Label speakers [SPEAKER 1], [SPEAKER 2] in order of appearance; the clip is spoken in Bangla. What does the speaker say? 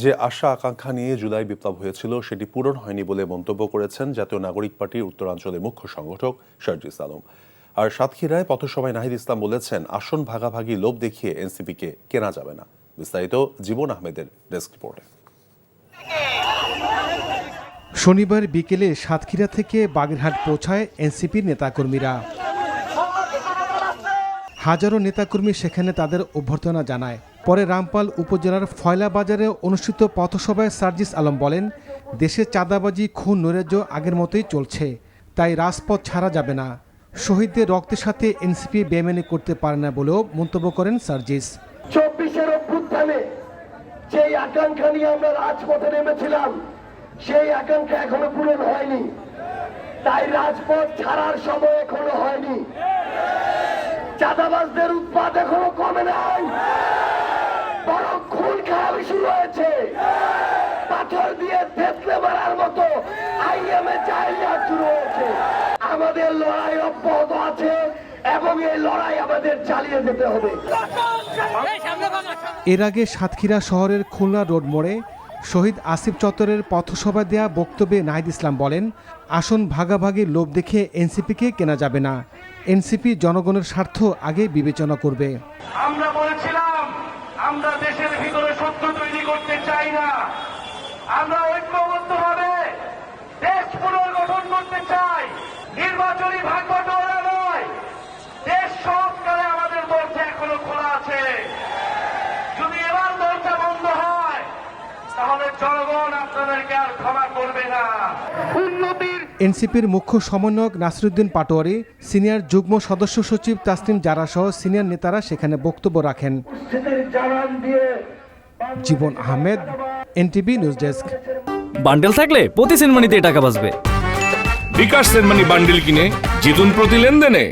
[SPEAKER 1] যে আশা আকাঙ্ক্ষা নিয়ে জুলাই বিপ্লব হয়েছিল সেটি পূরণ হয়নি বলে মন্তব্য করেছেন জাতীয় নাগরিক পার্টির উত্তরাঞ্চলের মুখ্য সংগঠক সার্জিস আলম। আর সাতক্ষীরায় পথসভায় নাহিদ ইসলাম বলেছেন, আসন ভাগাভাগি লোভ দেখিয়ে এনসিপিকে কেনা যাবে না। বিস্তারিত জীবন আহমেদের ডেস্ক রিপোর্টে।
[SPEAKER 2] শনিবার বিকেলে সাতক্ষীরা থেকে বাগেরহাট পৌঁছায় এনসিপির নেতাকর্মীরা। হাজারো নেতাকর্মী সেখানে তাদের অভ্যর্থনা জানায়। পরে রামপাল উপজেলার ফয়লা বাজারে অনুষ্ঠিত পথসভায় সার্জিস আলম বলেন, দেশে চাঁদাবাজি, খুন, নৈরাজ্য আগের মতোই চলছে, তাই রাজপথ ছাড়া যাবে না। শহীদদের রক্তের সাথে এনসিপি বেমানি করতে পারে না বলেও মন্তব্য করেন সার্জিস।
[SPEAKER 3] 24-এর অভ্যুত্থানে যেই আকাঙ্ক্ষা নিয়ে আমরা রাজপথে নেমেছিলাম, সেই আকাঙ্ক্ষা এখনো পূরণ হয়নি, তাই রাজপথ ছাড়ার সময় এখনো হয়নি। চাঁদাবাজদের উৎপাত এখনো কমে নাই, বরং খুন খারাপি শুরু হয়েছে। পাথর দিয়ে থেতলে মারার মতো আইএমএ জাহিলিয়াত শুরু হয়েছে। আমাদের লড়াই অব্যাহত আছে এবং এই লড়াই আমাদের চালিয়ে যেতে হবে।
[SPEAKER 2] এর আগে সাতক্ষীরা শহরের খুলনা রোড মোড়ে শহীদ আসিফ চত্বরের পথসভায় দেয়া বক্তব্যে নাহিদ ইসলাম বলেন, আসন ভাগাভাগি লোভ দেখে এনসিপিকে কেনা যাবে না। এনসিপি জনগণের স্বার্থ আগে বিবেচনা করবে।
[SPEAKER 3] আমরা বলেছিলাম, আমরা দেশের ভিতরে সত্য তৈরি করতে চাই না, আমরা ঐক্যবদ্ধভাবে দেশ পুনর্গঠন করতে চাই। নির্বাচনী ভাগবাটোয়ারা নয়, দেশ সংস্কারে আমাদের দরজা এখনো খোলা আছে। যদি এবার দরজা বন্ধ হয়, তাহলে জনগণ আপনাদেরকে আর ক্ষমা করবে না। উন্নতির
[SPEAKER 2] এনসিপির মুখ্য সমন্বয়ক নাসিরুদ্দিন পাটোয়ারি, সিনিয়র যুগ্ম সদস্য সচিব তাসনিম জারা সহ সিনিয়র নেতারা সেখানে বক্তব্য রাখেন। Jibon Ahmed, NTV news desk.
[SPEAKER 4] বান্ডেল থাকলে প্রতি সেনমানিতে টাকা বাঁচবে।
[SPEAKER 5] বিকাশ সেনমানি বান্ডেল কিনে জিতুন প্রতি লেনদেনে।